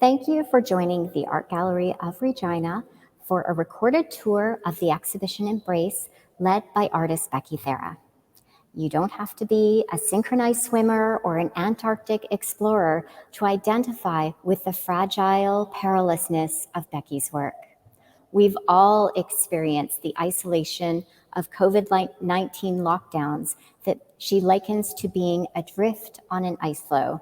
Thank you for joining the Art Gallery of Regina for a recorded tour of the exhibition Embrace, led by artist Becky Thera. You don't have to be a synchronized swimmer or an Antarctic explorer to identify with the fragile perilousness of Becky's work. We've all experienced the isolation of COVID-19 lockdowns that she likens to being adrift on an ice floe.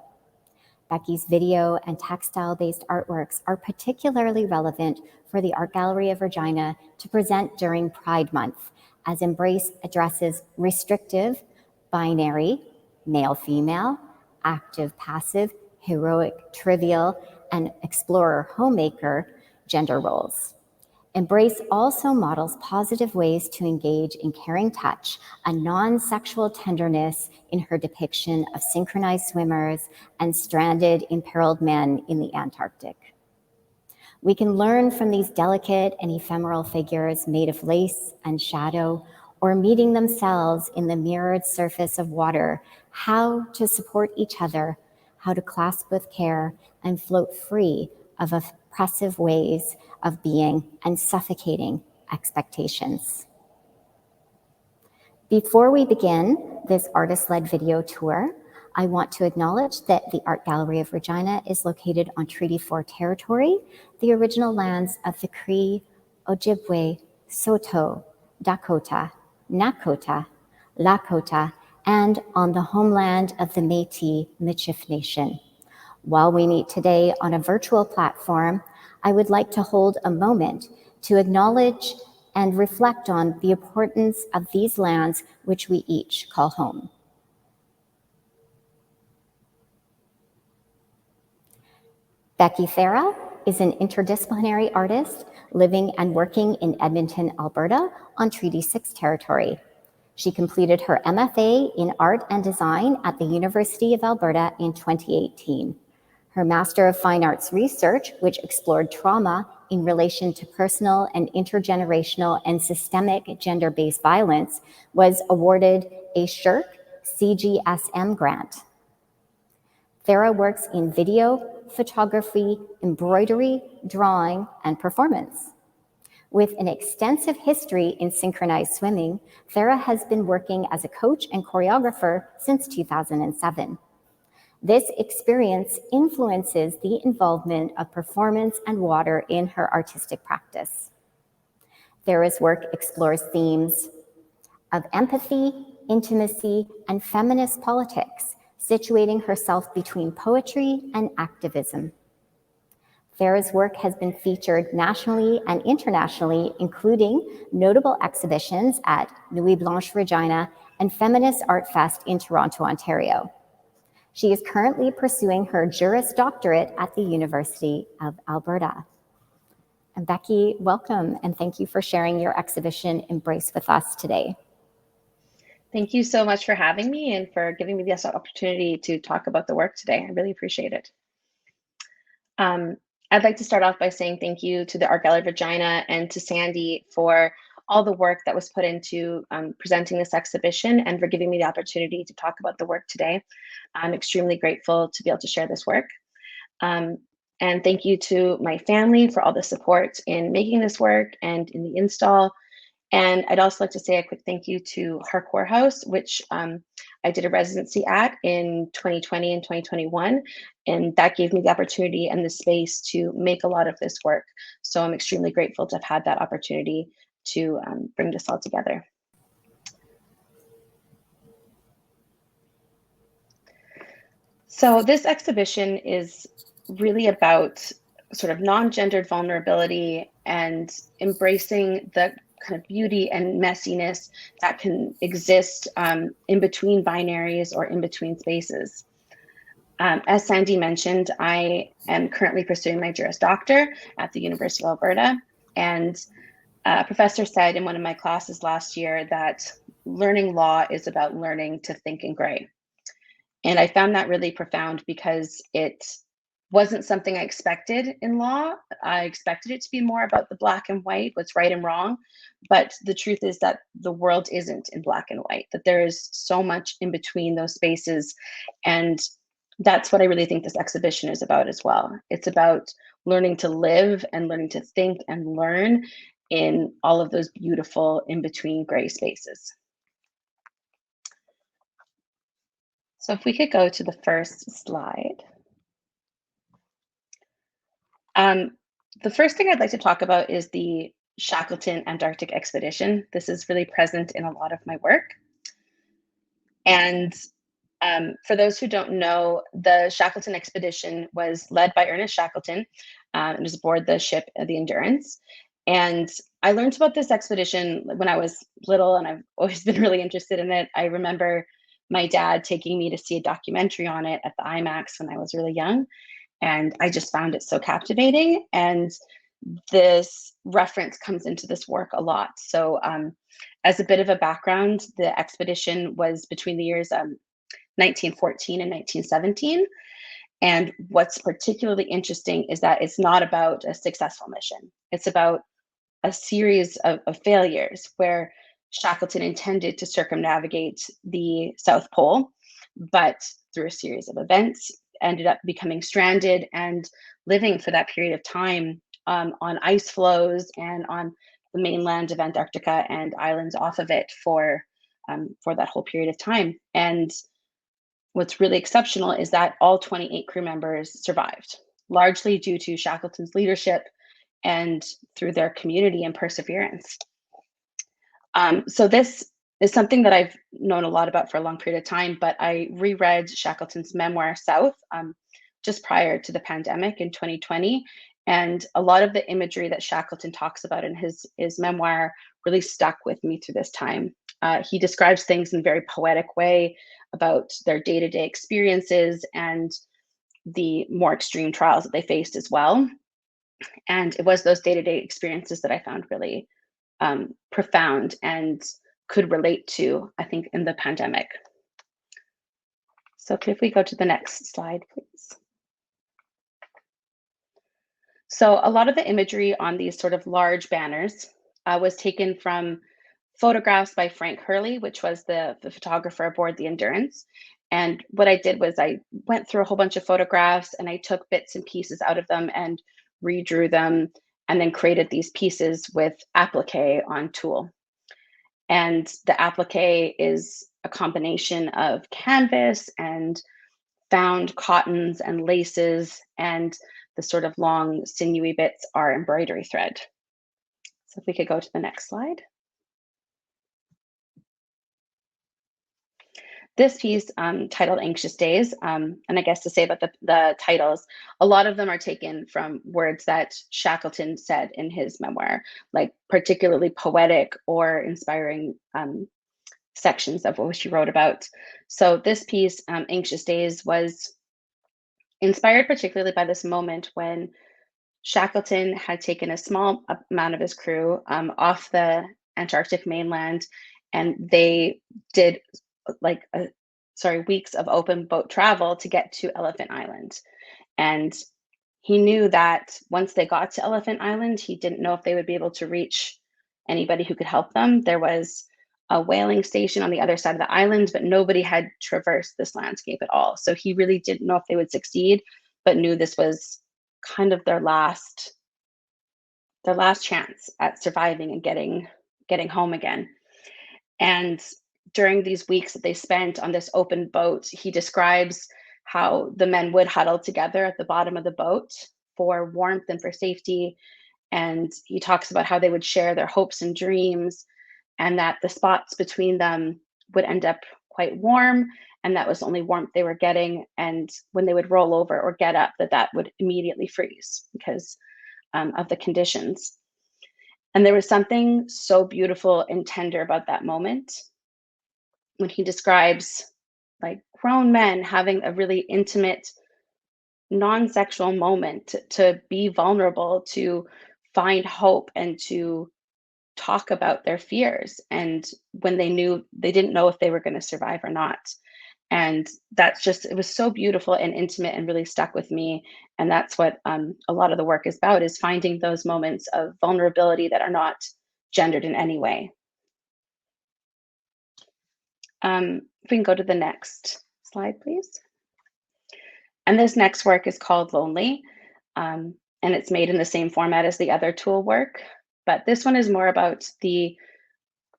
Becky's video and textile-based artworks are particularly relevant for the Art Gallery of Regina to present during Pride Month, as Embrace addresses restrictive, binary, male-female, active-passive, heroic, trivial, and explorer-homemaker gender roles. Embrace also models positive ways to engage in caring touch, a non-sexual tenderness in her depiction of synchronized swimmers and stranded, imperiled men in the Antarctic. We can learn from these delicate and ephemeral figures made of lace and shadow, or meeting themselves in the mirrored surface of water, how to support each other, how to clasp with care and float free of oppressive ways of being and suffocating expectations. Before we begin this artist-led video tour, I want to acknowledge that the Art Gallery of Regina is located on Treaty 4 territory, the original lands of the Cree, Ojibwe, Saulteaux, Dakota, Nakota, Lakota, and on the homeland of the Métis Michif Nation. While we meet today on a virtual platform, I would like to hold a moment to acknowledge and reflect on the importance of these lands which we each call home. Becky Thera is an interdisciplinary artist living and working in Edmonton, Alberta on Treaty 6 territory. She completed her MFA in Art and Design at the University of Alberta in 2018. Her Master of Fine Arts research, which explored trauma in relation to personal and intergenerational and systemic gender-based violence, was awarded a SSHRC CGSM grant. Thera works in video, photography, embroidery, drawing, and performance. With an extensive history in synchronized swimming, Thera has been working as a coach and choreographer since 2007. This experience influences the involvement of performance and water in her artistic practice. Thera's work explores themes of empathy, intimacy, and feminist politics, situating herself between poetry and activism. Thera's work has been featured nationally and internationally, including notable exhibitions at Nuit Blanche Regina and Feminist Art Fest in Toronto, Ontario. She is currently pursuing her Juris Doctorate at the University of Alberta. And Becky, welcome, and thank you for sharing your exhibition Embrace with us today. Thank you so much for having me and for giving me this opportunity to talk about the work today. I really appreciate it. I'd like to start off by saying thank you to the Art Gallery of Regina and to Sandy for all the work that was put into presenting this exhibition and for giving me the opportunity to talk about the work today. I'm extremely grateful to be able to share this work. And thank you to my family for all the support in making this work and in the install. And I'd also like to say a quick thank you to Harcourt House, which I did a residency at in 2020 and 2021. And that gave me the opportunity and the space to make a lot of this work. So I'm extremely grateful to have had that opportunity to bring this all together. So this exhibition is really about sort of non-gendered vulnerability and embracing the kind of beauty and messiness that can exist in between binaries or in between spaces. As Sandy mentioned, I am currently pursuing my Juris Doctor at the University of Alberta, and a professor said in one of my classes last year that learning law is about learning to think in gray. And I found that really profound because it wasn't something I expected in law. I expected it to be more about the black and white, what's right and wrong. But the truth is that the world isn't in black and white, that there is so much in between those spaces. And that's what I really think this exhibition is about as well. It's about learning to live and learning to think and learn in all of those beautiful in-between gray spaces. So if we could go to the first slide. The first thing I'd like to talk about is the Shackleton Antarctic expedition. This is really present in a lot of my work. And for those who don't know, the Shackleton expedition was led by Ernest Shackleton. It was aboard the ship, the Endurance. And I learned about this expedition when I was little, and I've always been really interested in it. I remember my dad taking me to see a documentary on it at the IMAX when I was really young. And I just found it so captivating. And this reference comes into this work a lot. So as a bit of a background, the expedition was between the years 1914 and 1917. And what's particularly interesting is that it's not about a successful mission. It's about a series of failures where Shackleton intended to circumnavigate the South Pole, but through a series of events, ended up becoming stranded and living for that period of time on ice floes and on the mainland of Antarctica and islands off of it for that whole period of time. And what's really exceptional is that all 28 crew members survived, largely due to Shackleton's leadership and through their community and perseverance. So this is something that I've known a lot about for a long period of time, but I reread Shackleton's memoir, South, just prior to the pandemic in 2020. And a lot of the imagery that Shackleton talks about in his memoir really stuck with me through this time. He describes things in a very poetic way about their day-to-day experiences and the more extreme trials that they faced as well. And it was those day-to-day experiences that I found really profound and could relate to, I think, in the pandemic. So if we go to the next slide, please. So a lot of the imagery on these sort of large banners was taken from photographs by Frank Hurley, which was the photographer aboard the Endurance. And what I did was I went through a whole bunch of photographs and I took bits and pieces out of them and redrew them and then created these pieces with applique on tulle. And the applique is a combination of canvas and found cottons and laces, and the sort of long sinewy bits are embroidery thread. So if we could go to the next slide. This piece titled Anxious Days, and I guess to say about the titles, a lot of them are taken from words that Shackleton said in his memoir, like particularly poetic or inspiring sections of what she wrote about. So this piece, Anxious Days, was inspired particularly by this moment when Shackleton had taken a small amount of his crew off the Antarctic mainland, and they did weeks of open boat travel to get to Elephant Island. And he knew that once they got to Elephant Island, he didn't know if they would be able to reach anybody who could help them. There was a whaling station on the other side of the island, but nobody had traversed this landscape at all. So he really didn't know if they would succeed, but knew this was kind of their last chance at surviving and getting home again. And during these weeks that they spent on this open boat, he describes how the men would huddle together at the bottom of the boat for warmth and for safety. And he talks about how they would share their hopes and dreams, and that the spots between them would end up quite warm, and that was the only warmth they were getting. And when they would roll over or get up, that would immediately freeze because of the conditions. And there was something so beautiful and tender about that moment when he describes like grown men having a really intimate, non-sexual moment to be vulnerable, to find hope, and to talk about their fears. And when they didn't know if they were going to survive or not. And it was so beautiful and intimate and really stuck with me. And that's what a lot of the work is about, is finding those moments of vulnerability that are not gendered in any way. If we can go to the next slide, please. And this next work is called Lonely, and it's made in the same format as the other tool work. But this one is more about the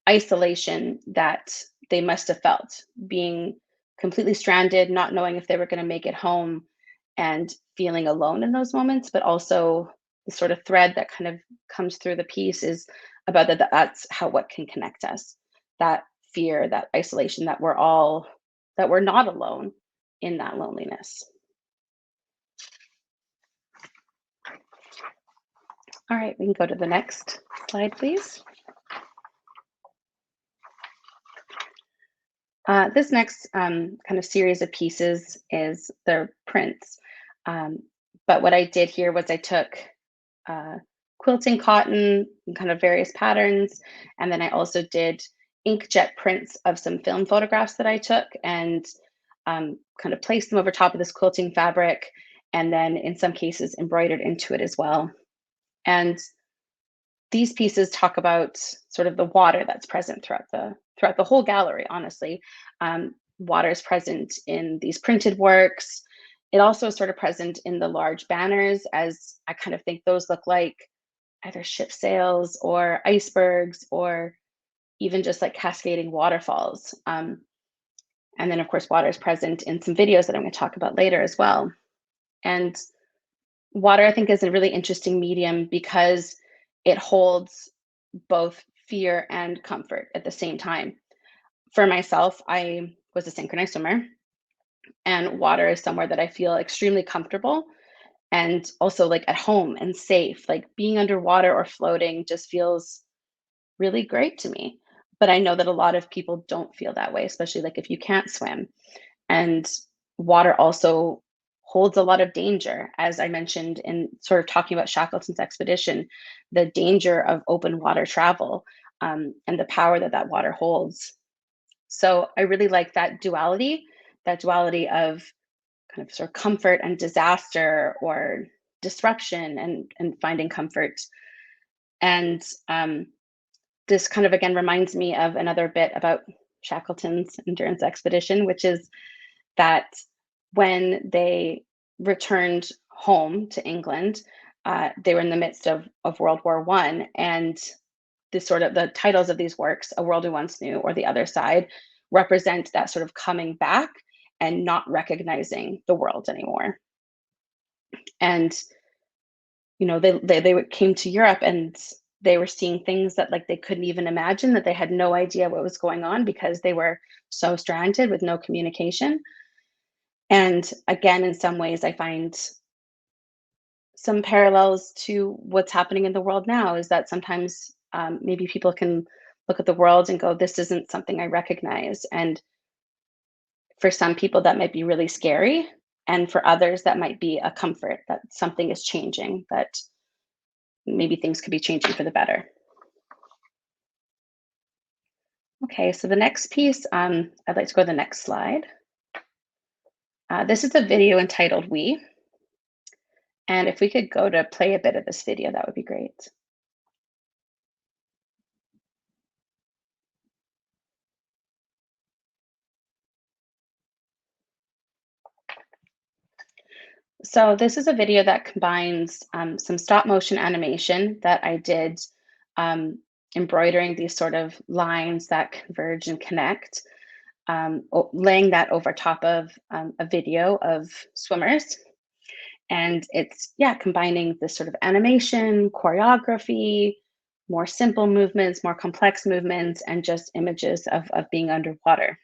isolation that they must have felt, being completely stranded, not knowing if they were going to make it home, and feeling alone in those moments. But also, the sort of thread that kind of comes through the piece is about that's how what can connect us, that fear, that isolation, that we're not alone in that loneliness. All right, we can go to the next slide, please. This next kind of series of pieces is the prints. But what I did here was I took quilting cotton in kind of various patterns, and then I also did inkjet prints of some film photographs that I took and kind of placed them over top of this quilting fabric, and then in some cases embroidered into it as well. And these pieces talk about sort of the water that's present throughout the whole gallery, honestly. Water is present in these printed works. It also is sort of present in the large banners, as I kind of think those look like either ship sails or icebergs or even just like cascading waterfalls. And then, of course, water is present in some videos that I'm going to talk about later as well. And water, I think, is a really interesting medium because it holds both fear and comfort at the same time. For myself, I was a synchronized swimmer, and water is somewhere that I feel extremely comfortable and also like at home and safe. Like being underwater or floating just feels really great to me. But I know that a lot of people don't feel that way, especially like if you can't swim. And water also holds a lot of danger, as I mentioned in sort of talking about Shackleton's expedition, the danger of open water travel, and the power that that water holds. So I really like that duality of kind of sort of comfort and disaster, or disruption and finding comfort. And this kind of again reminds me of another bit about Shackleton's Endurance expedition, which is that when they returned home to England, they were in the midst of World War One, and this sort of the titles of these works, A World We Once Knew or The Other Side, represent that sort of coming back and not recognizing the world anymore. And they came to Europe, and they were seeing things that like they couldn't even imagine, that they had no idea what was going on because they were so stranded with no communication. And again, in some ways, I find some parallels to what's happening in the world now, is that sometimes maybe people can look at the world and go, this isn't something I recognize. And for some people, that might be really scary. And for others, that might be a comfort that something is changing, that maybe things could be changing for the better. Okay, so the next piece, I'd like to go to the next slide. This is a video entitled We. And if we could go to play a bit of this video, that would be great. So this is a video that combines some stop motion animation that I did, embroidering these sort of lines that converge and connect, laying that over top of a video of swimmers. And it's, yeah, combining this sort of animation, choreography, more simple movements, more complex movements, and just images of being underwater.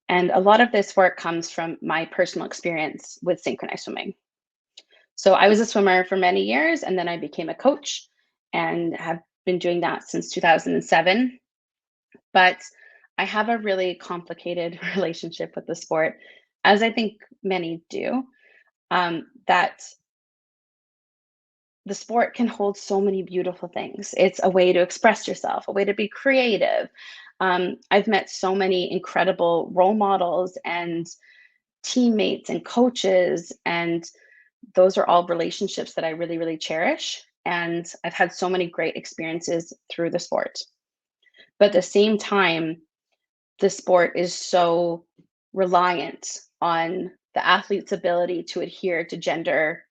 And a lot of this work comes from my personal experience with synchronized swimming. So I was a swimmer for many years, and then I became a coach and have been doing that since 2007. But I have a really complicated relationship with the sport, as I think many do, that the sport can hold so many beautiful things. It's a way to express yourself, a way to be creative. I've met so many incredible role models and teammates and coaches, and those are all relationships that I really, really cherish. And I've had so many great experiences through the sport. But at the same time, the sport is so reliant on the athlete's ability to adhere to gender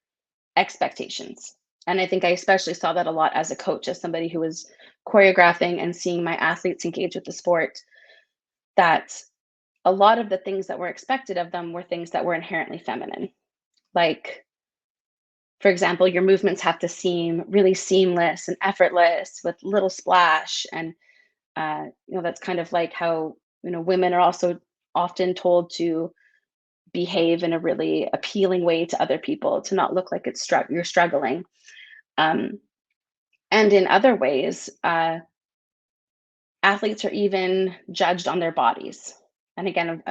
expectations. And I think I especially saw that a lot as a coach, as somebody who was choreographing and seeing my athletes engage with the sport, that a lot of the things that were expected of them were things that were inherently feminine. Like, for example, your movements have to seem really seamless and effortless with little splash. And, that's kind of like how, women are also often told to behave in a really appealing way to other people, to not look like you're struggling. Um, and in other ways, athletes are even judged on their bodies. And again,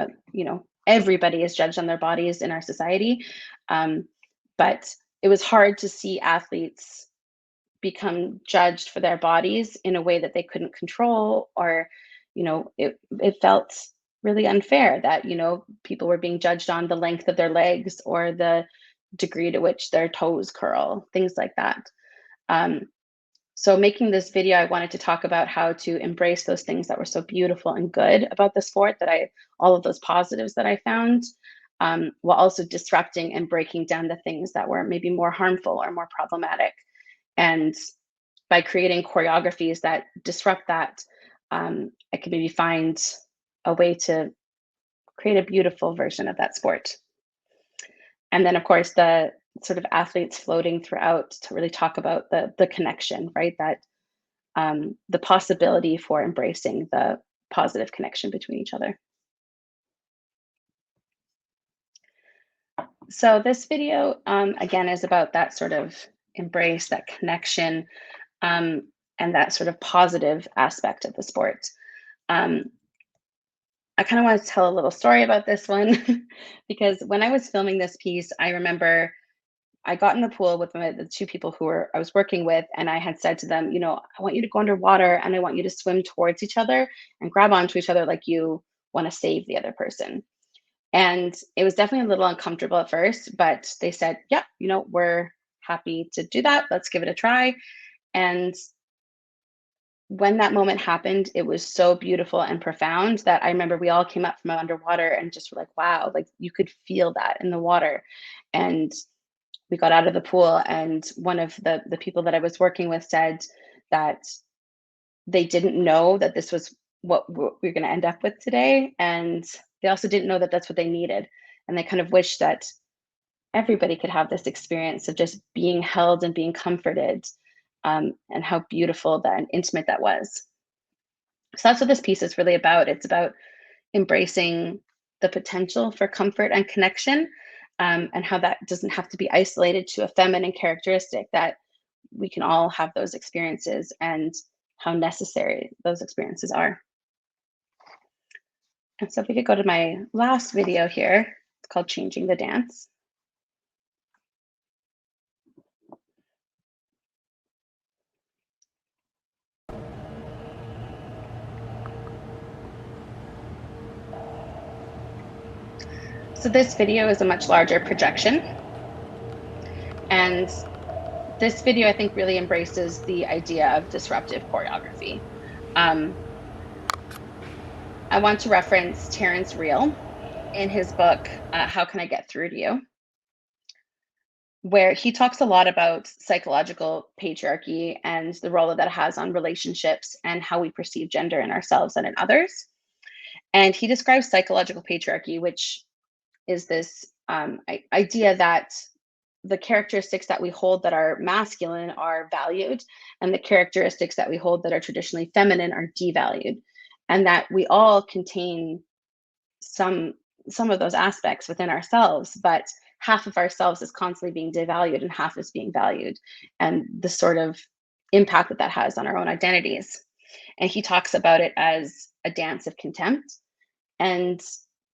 everybody is judged on their bodies in our society. But it was hard to see athletes become judged for their bodies in a way that they couldn't control, or, it felt really unfair that, people were being judged on the length of their legs or the degree to which their toes curl, things like that. So making this video, I wanted to talk about how to embrace those things that were so beautiful and good about the sport, all of those positives that I found, while also disrupting and breaking down the things that were maybe more harmful or more problematic. And by creating choreographies that disrupt that, I can maybe find a way to create a beautiful version of that sport. And then, of course, the sort of athletes floating throughout to really talk about the connection, right? That the possibility for embracing the positive connection between each other. So this video, again, is about that sort of embrace, that connection, and that sort of positive aspect of the sport. I kind of want to tell a little story about this one because when I was filming this piece, I remember I got in the pool with the two people I was working with, and I had said to them, I want you to go underwater and I want you to swim towards each other and grab onto each other like you want to save the other person. And it was definitely a little uncomfortable at first, but they said, yeah, we're happy to do that. Let's give it a try. And when that moment happened, it was so beautiful and profound that I remember we all came up from underwater and just were like, wow, like you could feel that in the water. And we got out of the pool, and one of the people that I was working with said that they didn't know that this was what we're going to end up with today. And they also didn't know that that's what they needed. And they kind of wish that everybody could have this experience of just being held and being comforted, and how beautiful that and intimate that was. So that's what this piece is really about. It's about embracing the potential for comfort and connection, and how that doesn't have to be isolated to a feminine characteristic, that we can all have those experiences and how necessary those experiences are. And so if we could go to my last video here, it's called Changing the Dance. So this video is a much larger projection. And this video, I think, really embraces the idea of disruptive choreography. I want to reference Terrence Real in his book, How Can I Get Through to You?, where he talks a lot about psychological patriarchy and the role that it has on relationships and how we perceive gender in ourselves and in others. And he describes psychological patriarchy, which is this idea that the characteristics that we hold that are masculine are valued, and the characteristics that we hold that are traditionally feminine are devalued, and that we all contain some of those aspects within ourselves, but half of ourselves is constantly being devalued and half is being valued, and the sort of impact that that has on our own identities. And he talks about it as a dance of contempt. And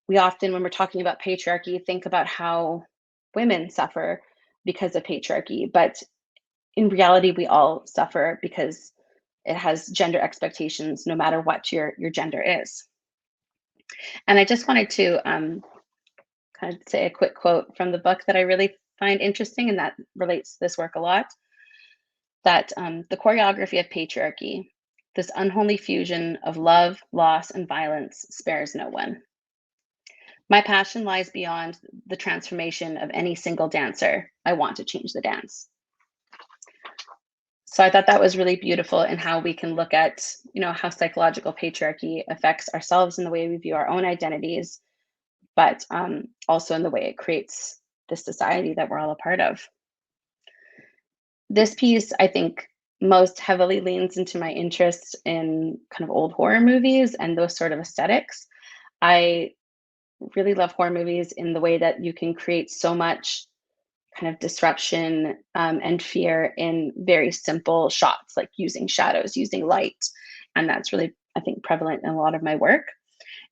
we often, when we're talking about patriarchy, think about how women suffer because of patriarchy, but in reality, we all suffer because it has gender expectations, no matter what your gender is. And I just wanted to kind of say a quick quote from the book that I really find interesting, and that relates to this work a lot. That the choreography of patriarchy, this unholy fusion of love, loss, and violence, spares no one. My passion lies beyond the transformation of any single dancer. I want to change the dance. So I thought that was really beautiful in how we can look at, how psychological patriarchy affects ourselves in the way we view our own identities, but also in the way it creates this society that we're all a part of. This piece, I think, most heavily leans into my interest in kind of old horror movies and those sort of aesthetics. I really love horror movies in the way that you can create so much kind of disruption and fear in very simple shots, like using shadows, using light. And that's really, I think, prevalent in a lot of my work.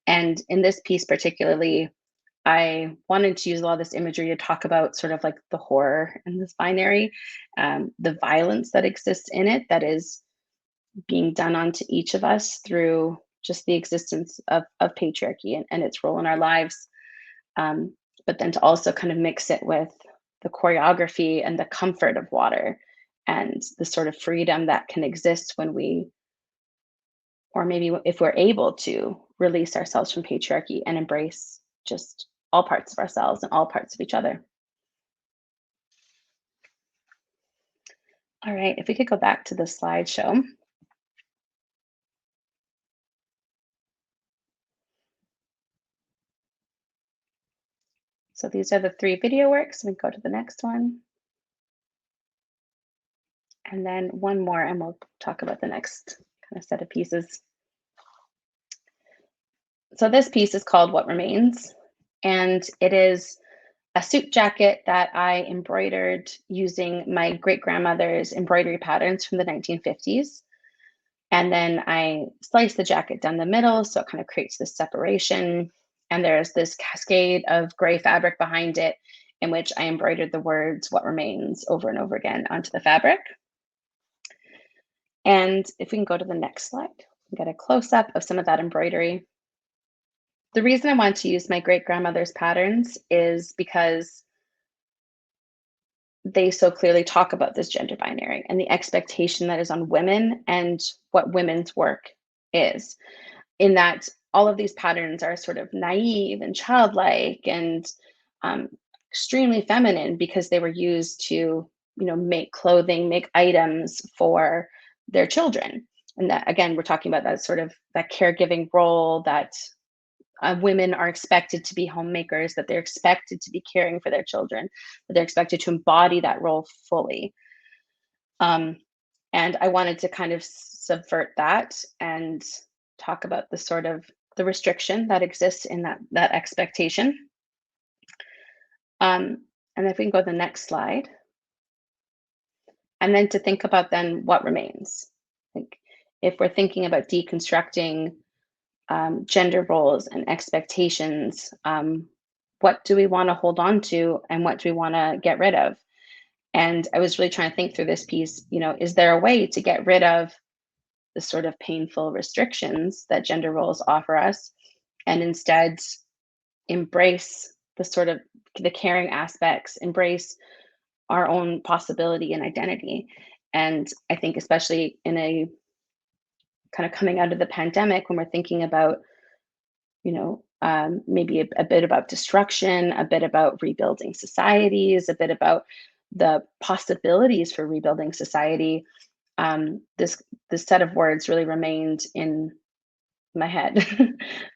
And in this piece, particularly, I wanted to use a lot of this imagery to talk about sort of like the horror in this binary, the violence that exists in it that is being done onto each of us through just the existence of patriarchy and its role in our lives. But then to also kind of mix it with the choreography and the comfort of water and the sort of freedom that can exist when we, or maybe if we're able to release ourselves from patriarchy and embrace just all parts of ourselves and all parts of each other. All right, if we could go back to the slideshow. So these are the 3 video works. We go to the next one. And then one more, and we'll talk about the next kind of set of pieces. So this piece is called What Remains, and it is a suit jacket that I embroidered using my great-grandmother's embroidery patterns from the 1950s. And then I sliced the jacket down the middle, so it kind of creates this separation. And there's this cascade of gray fabric behind it in which I embroidered the words "What Remains" over and over again onto the fabric. And if we can go to the next slide, we get a close-up of some of that embroidery. The reason I wanted to use my great-grandmother's patterns is because they so clearly talk about this gender binary and the expectation that is on women and what women's work is. In that all of these patterns are sort of naive and childlike and um, extremely feminine because they were used to, make clothing, make items for their children. And that, again, we're talking about that sort of that caregiving role that women are expected to be homemakers, that they're expected to be caring for their children, that they're expected to embody that role fully. And I wanted to kind of subvert that and talk about the sort of the restriction that exists in that expectation. And if we can go to the next slide. And then to think about then what remains. Like if we're thinking about deconstructing gender roles and expectations, what do we want to hold on to and what do we want to get rid of? And I was really trying to think through this piece, is there a way to get rid of the sort of painful restrictions that gender roles offer us and instead embrace the sort of the caring aspects, embrace our own possibility and identity. And I think especially in a kind of coming out of the pandemic, when we're thinking about, maybe a bit about destruction, a bit about rebuilding societies, a bit about the possibilities for rebuilding society, this set of words really remained in my head.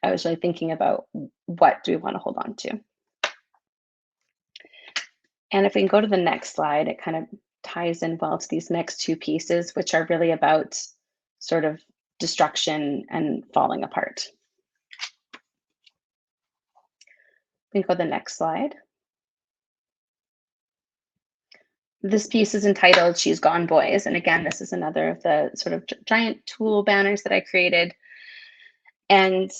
I was really thinking about what do we want to hold on to. And if we can go to the next slide, it kind of ties in well to these next 2 pieces, which are really about sort of destruction and falling apart. We can go to the next slide. This piece is entitled She's Gone Boys. And again, this is another of the sort of giant tulle banners that I created. And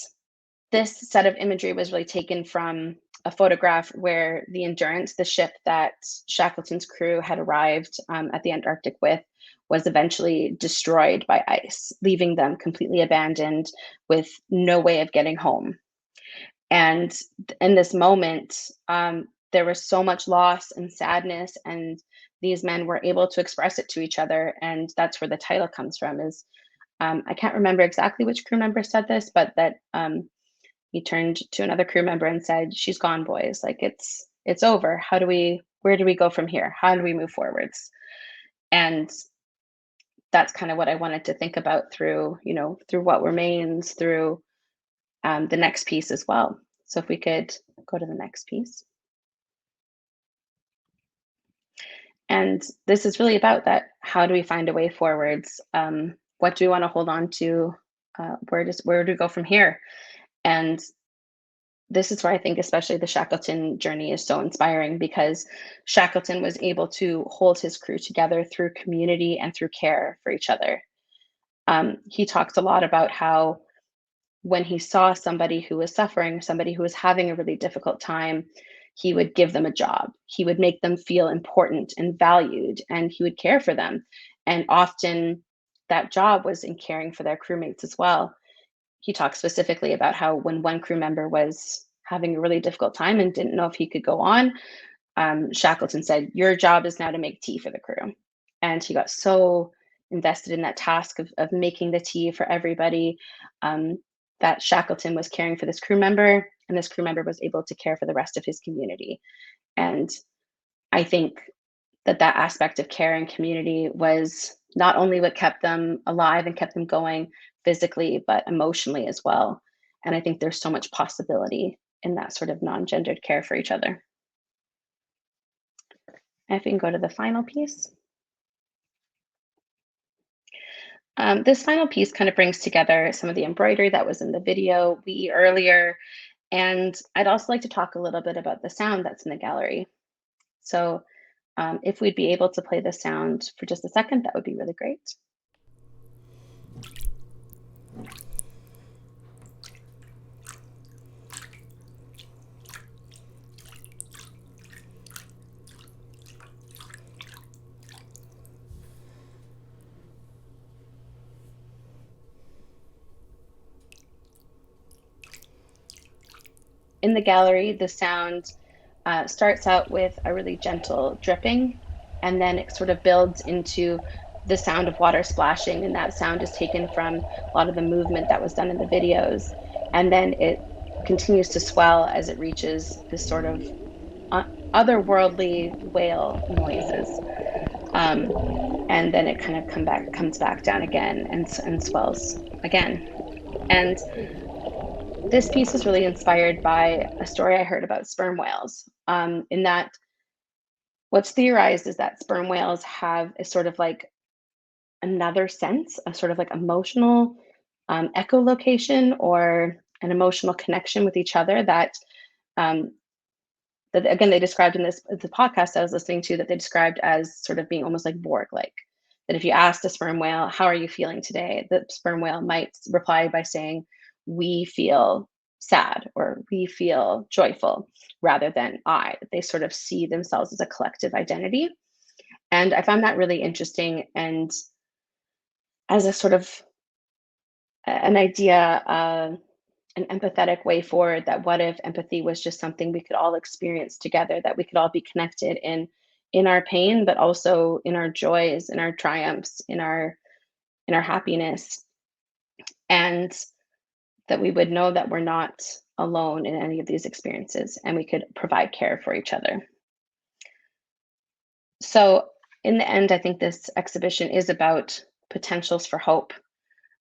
this set of imagery was really taken from a photograph where the Endurance, the ship that Shackleton's crew had arrived at the Antarctic with, was eventually destroyed by ice, leaving them completely abandoned with no way of getting home. And in this moment, there was so much loss and sadness, and these men were able to express it to each other. And that's where the title comes from. Is I can't remember exactly which crew member said this, but that He turned to another crew member and said, "She's gone, boys. Like it's over. Where do we go from here? How do we move forwards?" And that's kind of what I wanted to think about through, through what remains, through the next piece as well. So if we could go to the next piece. And this is really about that. How do we find a way forwards? What do we want to hold on to? Where do we go from here? And this is where I think especially the Shackleton journey is so inspiring, because Shackleton was able to hold his crew together through community and through care for each other. He talks a lot about how when he saw somebody who was suffering, somebody who was having a really difficult time, he would give them a job. He would make them feel important and valued, and he would care for them. And often that job was in caring for their crewmates as well. He talks specifically about how when one crew member was having a really difficult time and didn't know if he could go on, Shackleton said, "Your job is now to make tea for the crew." And he got so invested in that task of making the tea for everybody, that Shackleton was caring for this crew member, and this crew member was able to care for the rest of his community. And I think that aspect of care and community was not only what kept them alive and kept them going physically, but emotionally as well. And I think there's so much possibility in that sort of non-gendered care for each other. And if we can go to the final piece. This final piece kind of brings together some of the embroidery that was in the video earlier. And I'd also like to talk a little bit about the sound that's in the gallery. So if we'd be able to play the sound for just a second, that would be really great. In the gallery, the sound starts out with a really gentle dripping, and then it sort of builds into the sound of water splashing, and that sound is taken from a lot of the movement that was done in the videos. And then it continues to swell as it reaches this sort of otherworldly whale noises. And then it kind of comes back down again and swells again. And this piece is really inspired by a story I heard about sperm whales, in that what's theorized is that sperm whales have a sort of like another sense, a sort of like emotional echolocation, or an emotional connection with each other that again, they described in the podcast I was listening to, that they described as sort of being almost like Borg-like. That if you asked a sperm whale, "How are you feeling today?" the sperm whale might reply by saying, "We feel sad," or "We feel joyful," rather than "I." They sort of see themselves as a collective identity. And I found that really interesting, and as a sort of an idea, an empathetic way forward, that what if empathy was just something we could all experience together, that we could all be connected in our pain, but also in our joys, in our triumphs, in our happiness, and that we would know that we're not alone in any of these experiences, and we could provide care for each other. So in the end, I think this exhibition is about potentials for hope,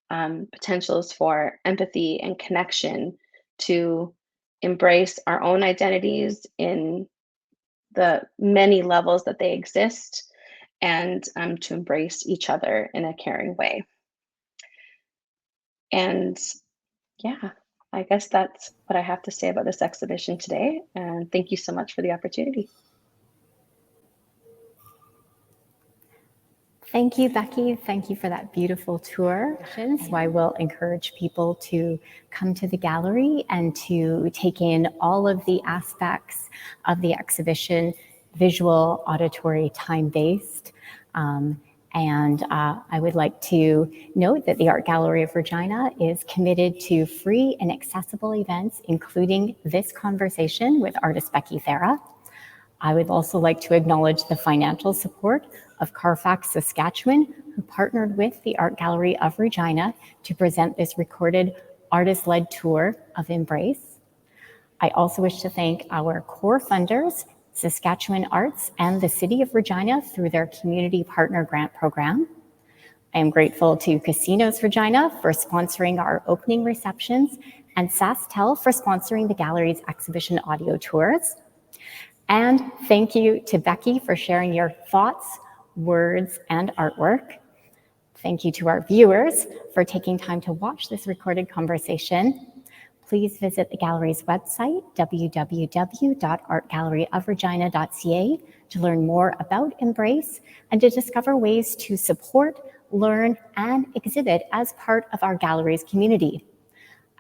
potentials for empathy and connection, to embrace our own identities in the many levels that they exist, and to embrace each other in a caring way. And yeah, I guess that's what I have to say about this exhibition today. And thank you so much for the opportunity. Thank you, Becky. Thank you for that beautiful tour. So I will encourage people to come to the gallery and to take in all of the aspects of the exhibition, visual, auditory, time-based. And I would like to note that the Art Gallery of Regina is committed to free and accessible events, including this conversation with artist Becky Thera. I would also like to acknowledge the financial support of CARFAC Saskatchewan, who partnered with the Art Gallery of Regina to present this recorded artist-led tour of Embrace. I also wish to thank our core funders, Saskatchewan Arts and the City of Regina through their Community Partner Grant Program. I am grateful to Casinos Regina for sponsoring our opening receptions and SaskTel for sponsoring the gallery's exhibition audio tours. And thank you to Becky for sharing your thoughts, words, and artwork. Thank you to our viewers for taking time to watch this recorded conversation. Please visit the gallery's website, www.artgalleryofregina.ca, to learn more about Embrace and to discover ways to support, learn, and exhibit as part of our gallery's community.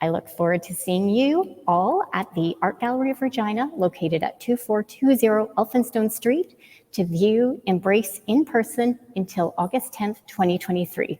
I look forward to seeing you all at the Art Gallery of Regina, located at 2420 Elphinstone Street, to view Embrace in person until August 10th, 2023.